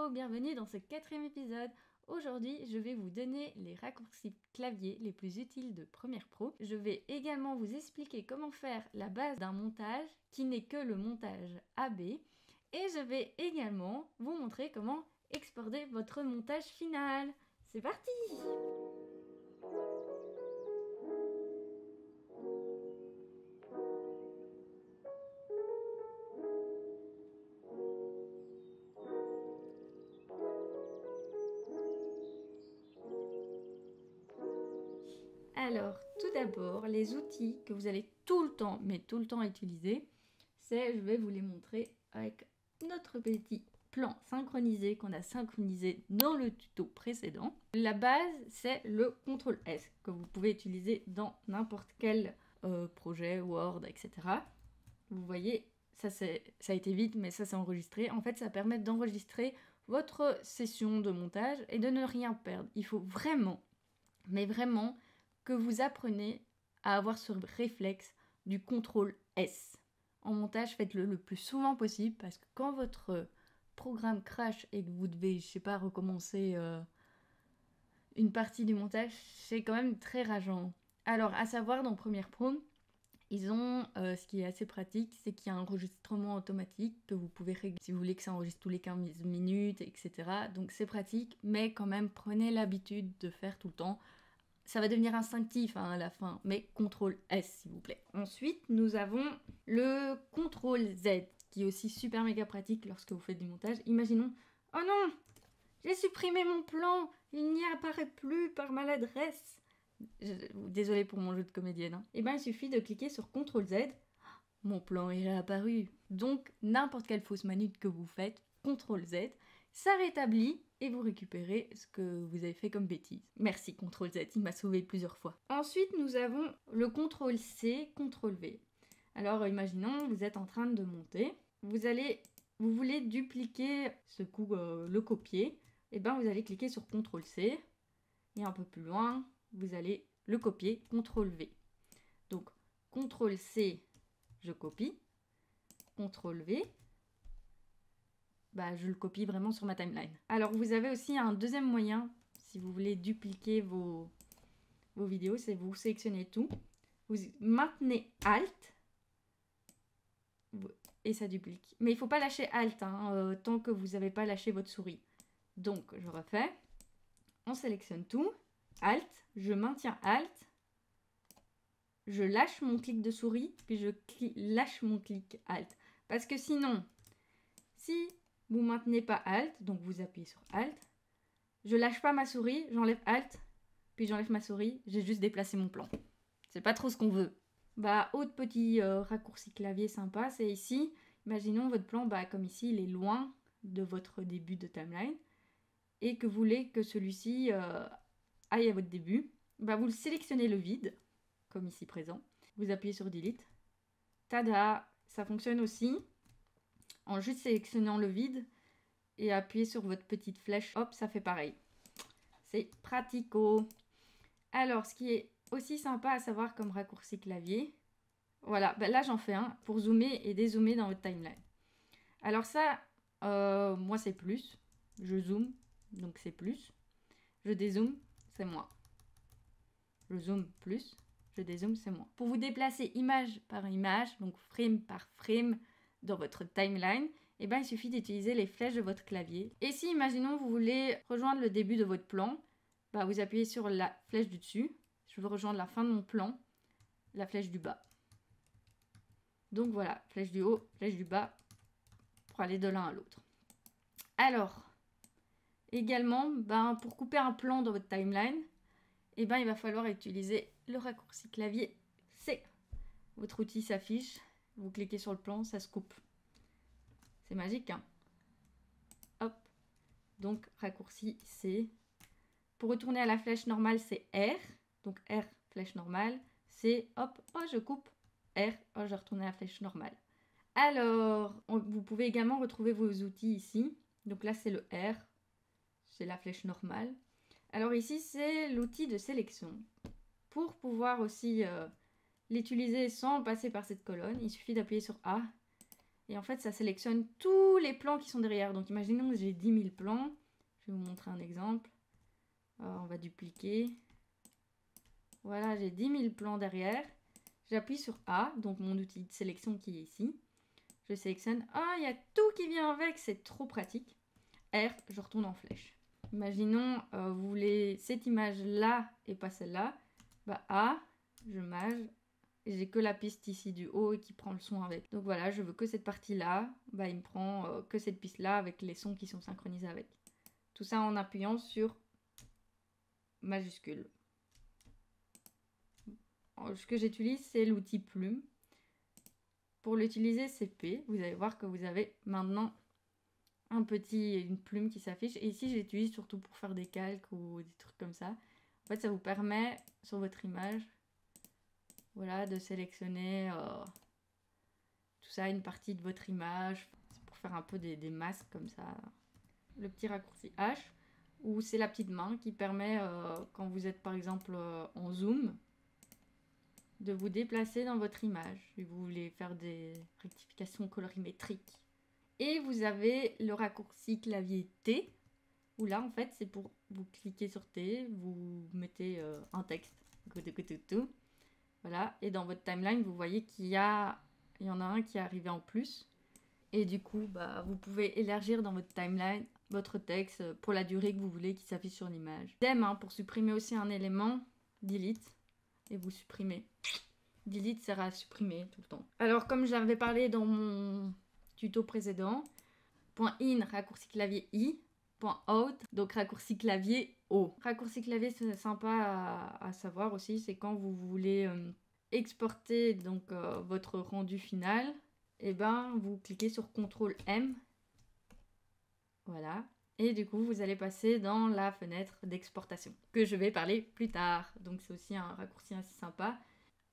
Hello, bienvenue dans ce 4e épisode. Aujourd'hui, je vais vous donner les raccourcis clavier les plus utiles de Premiere Pro. Je vais également vous expliquer comment faire la base d'un montage qui n'est que le montage AB. Et je vais également vous montrer comment exporter votre montage final. C'est parti! Alors, tout d'abord, les outils que vous allez tout le temps, mais tout le temps utiliser, c'est, je vais vous les montrer avec notre petit plan synchronisé qu'on a synchronisé dans le tuto précédent. La base, c'est le CTRL S que vous pouvez utiliser dans n'importe quel projet, Word, etc. Vous voyez, ça a été vite, mais ça c'est enregistré. En fait, ça permet d'enregistrer votre session de montage et de ne rien perdre. Il faut vraiment, mais vraiment, que vous apprenez à avoir ce réflexe du CTRL S. En montage, faites-le le plus souvent possible parce que quand votre programme crash et que vous devez, je sais pas, recommencer une partie du montage, c'est quand même très rageant. Alors, à savoir, dans Premiere Pro, ils ont, ce qui est assez pratique, c'est qu'il y a un enregistrement automatique que vous pouvez régler si vous voulez que ça enregistre tous les 15 minutes, etc. Donc c'est pratique, mais quand même, prenez l'habitude de faire tout le temps. Ça va devenir instinctif à la fin, mais CTRL S s'il vous plaît. Ensuite, nous avons le CTRL Z, qui est aussi super méga pratique lorsque vous faites du montage. Imaginons, oh non, j'ai supprimé mon plan, il n'y apparaît plus par maladresse. Désolée pour mon jeu de comédienne. Hein. Et bien il suffit de cliquer sur CTRL Z, mon plan est réapparu. Donc n'importe quelle fausse manip que vous faites, CTRL Z, ça rétablit et vous récupérez ce que vous avez fait comme bêtise. Merci CTRL Z, il m'a sauvé plusieurs fois. Ensuite, nous avons le CTRL C, CTRL V. Alors, imaginons, vous êtes en train de monter. Vous voulez dupliquer ce coup, le copier. Et bien, vous allez cliquer sur CTRL C. Et un peu plus loin, vous allez le copier, CTRL V. Donc, CTRL C, je copie. CTRL V, je le copie vraiment sur ma timeline. Alors vous avez aussi un deuxième moyen, si vous voulez dupliquer vos vidéos, c'est vous sélectionnez tout, vous maintenez Alt, et ça duplique. Mais il ne faut pas lâcher Alt, tant que vous n'avez pas lâché votre souris. Donc je refais, on sélectionne tout, Alt, je maintiens Alt, je lâche mon clic de souris, puis je lâche mon clic Alt. Parce que sinon, si vous maintenez pas Alt, donc vous appuyez sur Alt. Je lâche pas ma souris, j'enlève Alt, puis j'enlève ma souris, j'ai juste déplacé mon plan. C'est pas trop ce qu'on veut. Autre petit raccourci clavier sympa, c'est ici. Imaginons votre plan, comme ici, il est loin de votre début de timeline, et que vous voulez que celui-ci aille à votre début. Vous le sélectionnez le vide, comme ici présent. Vous appuyez sur Delete. Tada! Ça fonctionne aussi. En juste sélectionnant le vide et appuyez sur votre petite flèche, hop, ça fait pareil. C'est pratico. Alors, ce qui est aussi sympa à savoir comme raccourci clavier, voilà, là j'en fais un pour zoomer et dézoomer dans votre timeline. Alors ça, moi c'est plus. Je zoome, donc c'est plus. Je dézoome, c'est moins. Je zoome plus, je dézoome, c'est moins. Pour vous déplacer image par image, donc frame par frame, dans votre timeline, il suffit d'utiliser les flèches de votre clavier. Et si, imaginons, vous voulez rejoindre le début de votre plan, vous appuyez sur la flèche du dessus. Je veux rejoindre la fin de mon plan, la flèche du bas. Donc voilà, flèche du haut, flèche du bas, pour aller de l'un à l'autre. Alors, également, pour couper un plan dans votre timeline, il va falloir utiliser le raccourci clavier C. Votre outil s'affiche. Vous cliquez sur le plan, ça se coupe. C'est magique, hein? Hop. Donc, raccourci C. Pour retourner à la flèche normale, c'est R. Donc, R, flèche normale. C, hop, je coupe. R, je retourne à la flèche normale. Alors, vous pouvez également retrouver vos outils ici. Donc là, c'est le R. C'est la flèche normale. Alors ici, c'est l'outil de sélection. Pour pouvoir aussi l'utiliser sans passer par cette colonne, il suffit d'appuyer sur A. Et en fait, ça sélectionne tous les plans qui sont derrière. Donc imaginons que j'ai 10 000 plans. Je vais vous montrer un exemple. On va dupliquer. Voilà, j'ai 10 000 plans derrière. J'appuie sur A, donc mon outil de sélection qui est ici. Je sélectionne. Ah, il y a tout qui vient avec, c'est trop pratique. R, je retourne en flèche. Imaginons, vous voulez cette image-là et pas celle-là. Bah A, je mage. Et j'ai que la piste ici du haut et qui prend le son avec. Donc voilà, je veux que cette partie-là. Bah, il me prend que cette piste-là avec les sons qui sont synchronisés avec. Tout ça en appuyant sur majuscule. Ce que j'utilise, c'est l'outil plume. Pour l'utiliser, c'est P. Vous allez voir que vous avez maintenant une plume qui s'affiche. Et ici, j'utilise surtout pour faire des calques ou des trucs comme ça. En fait, ça vous permet, sur votre image, voilà, de sélectionner tout ça, une partie de votre image. C'est pour faire un peu des masques comme ça. Le petit raccourci H, ou c'est la petite main qui permet, quand vous êtes par exemple en zoom, de vous déplacer dans votre image. Si vous voulez faire des rectifications colorimétriques. Et vous avez le raccourci clavier T, où là en fait c'est pour vous cliquer sur T, vous mettez un texte. Voilà, et dans votre timeline vous voyez qu'il y en a un qui est arrivé en plus. Et du coup, bah, vous pouvez élargir dans votre timeline votre texte pour la durée que vous voulez qui s'affiche sur l'image. Idem, hein, pour supprimer aussi un élément, delete, et vous supprimez. Delete sert à supprimer tout le temps. Alors, comme j'avais parlé dans mon tuto précédent, .in, raccourci clavier I, .out, donc raccourci clavier O. Raccourci clavier, c'est sympa à savoir aussi, c'est quand vous voulez exporter donc, votre rendu final, et ben vous cliquez sur CTRL M, voilà, et du coup vous allez passer dans la fenêtre d'exportation, que je vais parler plus tard, donc c'est aussi un raccourci assez sympa.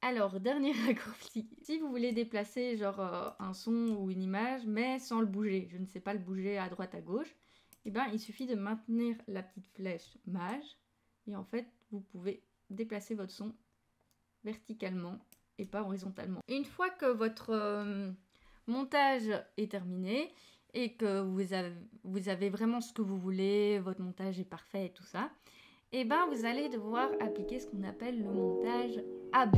Alors, dernier raccourci, si vous voulez déplacer genre un son ou une image, mais sans le bouger, je ne sais pas le bouger à droite à gauche, et ben il suffit de maintenir la petite flèche mage, et en fait vous pouvez déplacer votre son verticalement et pas horizontalement. Une fois que votre montage est terminé et que vous avez vraiment ce que vous voulez, votre montage est parfait et tout ça, et ben vous allez devoir appliquer ce qu'on appelle le montage AB.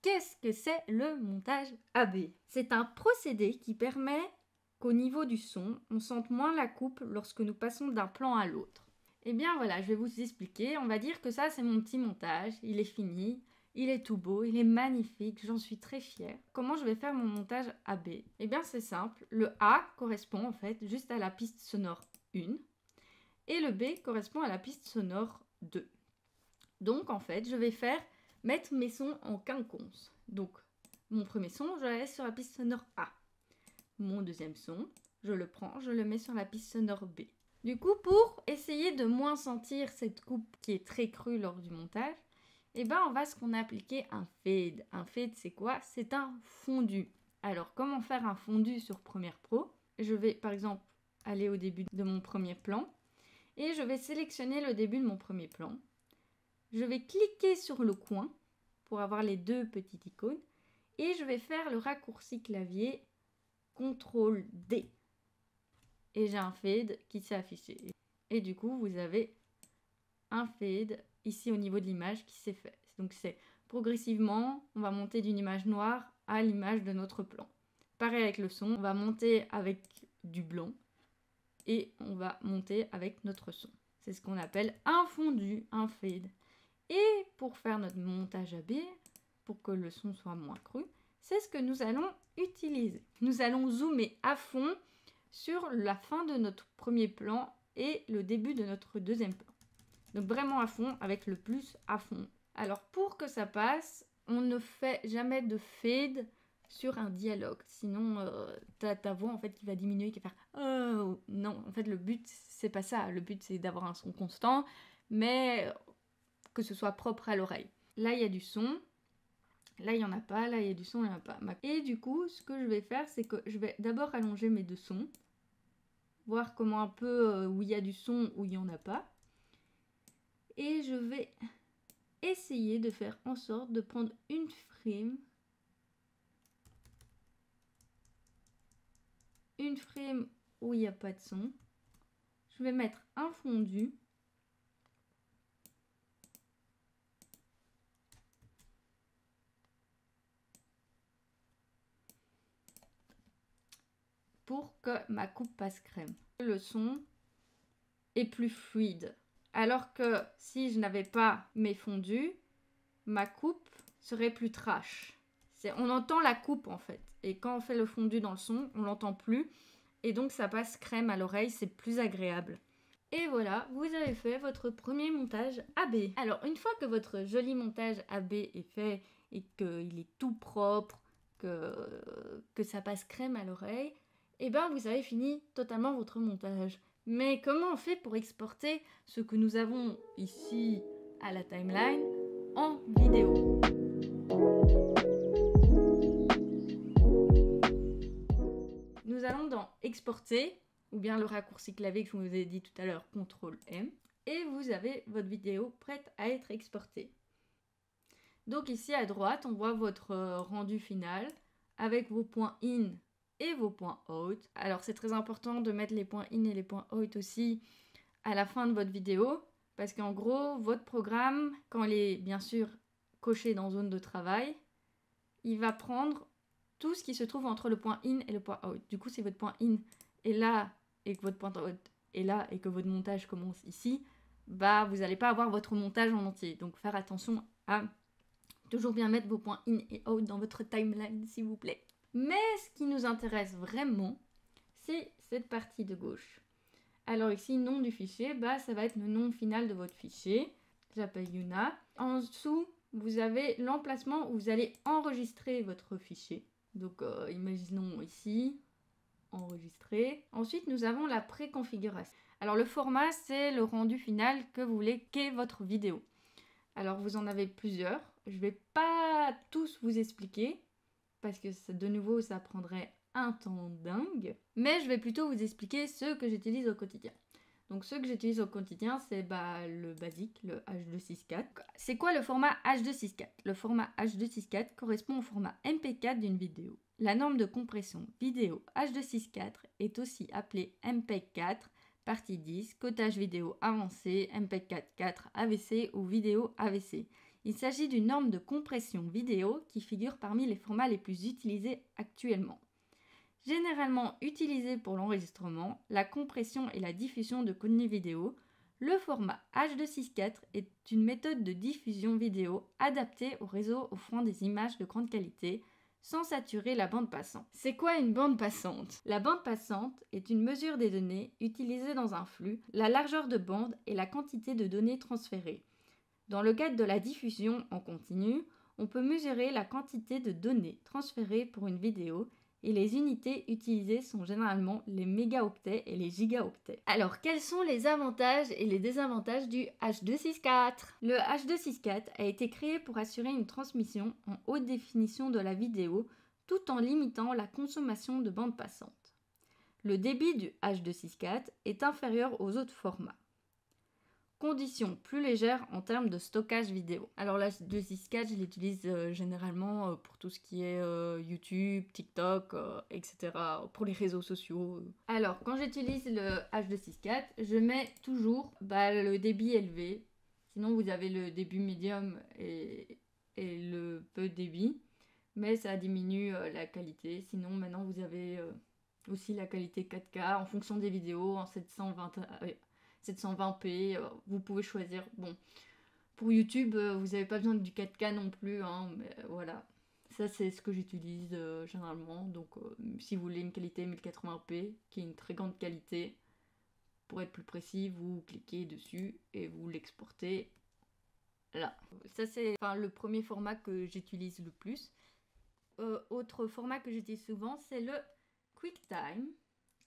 Qu'est-ce que c'est le montage AB? C'est un procédé qui permet qu'au niveau du son, on sente moins la coupe lorsque nous passons d'un plan à l'autre. Eh bien voilà, je vais vous expliquer. On va dire que ça, c'est mon petit montage. Il est fini, il est tout beau, il est magnifique, j'en suis très fière. Comment je vais faire mon montage AB? Eh bien c'est simple, le A correspond en fait juste à la piste sonore 1 et le B correspond à la piste sonore 2. Donc en fait, je vais mettre mes sons en quinconce. Donc mon premier son, je le laisse sur la piste sonore A. Mon deuxième son, je le prends, je le mets sur la piste sonore B. Du coup, pour essayer de moins sentir cette coupe qui est très crue lors du montage, eh ben on va appliquer un fade. Un fade, c'est quoi? C'est un fondu. Alors, comment faire un fondu sur Premiere Pro? Je vais, par exemple, aller au début de mon premier plan et je vais sélectionner le début de mon premier plan. Je vais cliquer sur le coin pour avoir les deux petites icônes et je vais faire le raccourci clavier CTRL D. Et j'ai un fade qui s'est affiché. Et du coup, vous avez un fade ici au niveau de l'image qui s'est fait. Donc c'est progressivement, on va monter d'une image noire à l'image de notre plan. Pareil avec le son, on va monter avec du blanc et on va monter avec notre son. C'est ce qu'on appelle un fondu, un fade. Et pour faire notre montage AB, pour que le son soit moins cru, c'est ce que nous allons utiliser. Nous allons zoomer à fond sur la fin de notre premier plan et le début de notre deuxième plan. Donc vraiment à fond, avec le plus à fond. Alors pour que ça passe, on ne fait jamais de fade sur un dialogue. Sinon, t'as ta voix en fait qui va diminuer, qui va faire oh non. En fait, le but c'est pas ça. Le but c'est d'avoir un son constant, mais que ce soit propre à l'oreille. Là, il y a du son. Là, il n'y en a pas. Là, il y a du son, il n'y en a pas. Et du coup, ce que je vais faire, c'est que je vais d'abord allonger mes deux sons. Voir comment un peu où il y a du son, où il n'y en a pas. Et je vais essayer de faire en sorte de prendre une frame où il n'y a pas de son. Je vais mettre un fondu. Pour que ma coupe passe crème. Le son est plus fluide. Alors que si je n'avais pas mes fondus, ma coupe serait plus trash. On entend la coupe en fait. Et quand on fait le fondu dans le son, on l'entend plus. Et donc ça passe crème à l'oreille, c'est plus agréable. Et voilà, vous avez fait votre premier montage AB. Alors une fois que votre joli montage AB est fait et qu'il est tout propre, que ça passe crème à l'oreille, et bien vous avez fini totalement votre montage. Mais comment on fait pour exporter ce que nous avons ici à la timeline en vidéo? Nous allons dans exporter, ou bien le raccourci clavier que je vous ai dit tout à l'heure, CTRL M, et vous avez votre vidéo prête à être exportée. Donc ici à droite, on voit votre rendu final avec vos points in et vos points out. Alors c'est très important de mettre les points in et les points out aussi à la fin de votre vidéo, parce qu'en gros, votre programme, quand il est bien sûr coché dans zone de travail, il va prendre tout ce qui se trouve entre le point in et le point out. Du coup, si votre point in est là et que votre point out est là et que votre montage commence ici, bah vous n'allez pas avoir votre montage en entier. Donc faire attention à toujours bien mettre vos points in et out dans votre timeline, s'il vous plaît. Mais ce qui nous intéresse vraiment, c'est cette partie de gauche. Alors ici, nom du fichier, bah ça va être le nom final de votre fichier. J'appelle Yuna. En dessous, vous avez l'emplacement où vous allez enregistrer votre fichier. Donc imaginons ici, enregistrer. Ensuite, nous avons la préconfiguration. Alors le format, c'est le rendu final que vous voulez qu'est votre vidéo. Alors vous en avez plusieurs. Je ne vais pas tous vous expliquer parce que de nouveau, ça prendrait un temps dingue. Mais je vais plutôt vous expliquer ceux que j'utilise au quotidien. Donc ceux que j'utilise au quotidien, c'est le basique, le H264. C'est quoi le format H264? Le format H264 correspond au format MP4 d'une vidéo. La norme de compression vidéo H264 est aussi appelée MPEG-4, partie 10, codage vidéo avancé, MPEG-4 4 AVC ou vidéo AVC. Il s'agit d'une norme de compression vidéo qui figure parmi les formats les plus utilisés actuellement. Généralement utilisé pour l'enregistrement, la compression et la diffusion de contenu vidéo, le format H264 est une méthode de diffusion vidéo adaptée au réseau offrant des images de grande qualité sans saturer la bande passante. C'est quoi une bande passante? La bande passante est une mesure des données utilisées dans un flux, la largeur de bande et la quantité de données transférées. Dans le cadre de la diffusion en continu, on peut mesurer la quantité de données transférées pour une vidéo et les unités utilisées sont généralement les mégaoctets et les gigaoctets. Alors, quels sont les avantages et les désavantages du H264? Le H264 a été créé pour assurer une transmission en haute définition de la vidéo tout en limitant la consommation de bande passante. Le débit du H264 est inférieur aux autres formats. Conditions plus légères en termes de stockage vidéo. Alors la H264, je l'utilise généralement pour tout ce qui est YouTube, TikTok, etc. Pour les réseaux sociaux. Alors quand j'utilise le H264, je mets toujours le débit élevé. Sinon vous avez le débit médium et le peu de débit. Mais ça diminue la qualité. Sinon maintenant vous avez aussi la qualité 4K en fonction des vidéos en 720p, vous pouvez choisir. Bon, pour YouTube, vous n'avez pas besoin du 4K non plus, hein, mais voilà. Ça, c'est ce que j'utilise généralement. Donc, si vous voulez une qualité 1080p, qui est une très grande qualité, pour être plus précis, vous cliquez dessus et vous l'exportez là. Ça, c'est le premier format que j'utilise le plus. Autre format que j'utilise souvent, c'est le QuickTime,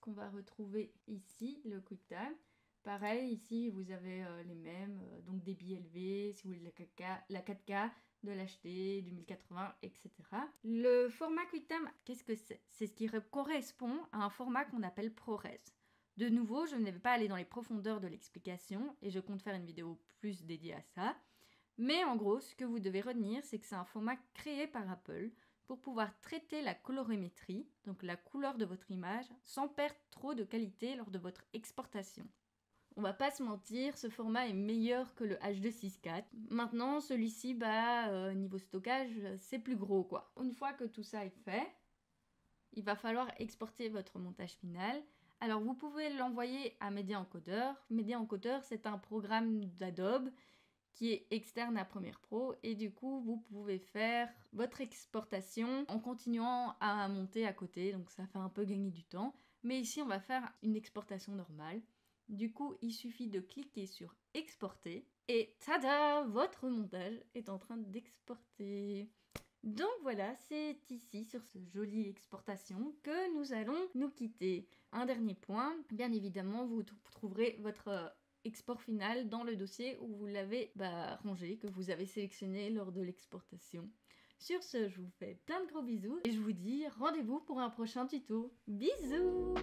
qu'on va retrouver ici, le QuickTime. Pareil, ici, vous avez les mêmes, donc débit élevé, si vous voulez la 4K, de l'HD, du 1080, etc. Le format QuickTime, qu'est-ce que c'est? C'est ce qui correspond à un format qu'on appelle ProRes. De nouveau, je ne vais pas aller dans les profondeurs de l'explication et je compte faire une vidéo plus dédiée à ça. Mais en gros, ce que vous devez retenir, c'est que c'est un format créé par Apple pour pouvoir traiter la colorimétrie, donc la couleur de votre image, sans perdre trop de qualité lors de votre exportation. On va pas se mentir, ce format est meilleur que le H264. Maintenant, celui-ci, niveau stockage, c'est plus gros quoi. Une fois que tout ça est fait, il va falloir exporter votre montage final. Alors vous pouvez l'envoyer à Media Encoder. Media Encoder, c'est un programme d'Adobe qui est externe à Premiere Pro et du coup vous pouvez faire votre exportation en continuant à monter à côté, donc ça fait un peu gagner du temps. Mais ici on va faire une exportation normale. Du coup il suffit de cliquer sur exporter et tada, votre montage est en train d'exporter. Donc voilà, c'est ici sur ce joli exportation que nous allons nous quitter. Un dernier point, bien évidemment vous trouverez votre export final dans le dossier où vous l'avez rangé, que vous avez sélectionné lors de l'exportation. Sur ce, je vous fais plein de gros bisous et je vous dis rendez-vous pour un prochain tuto. Bisous!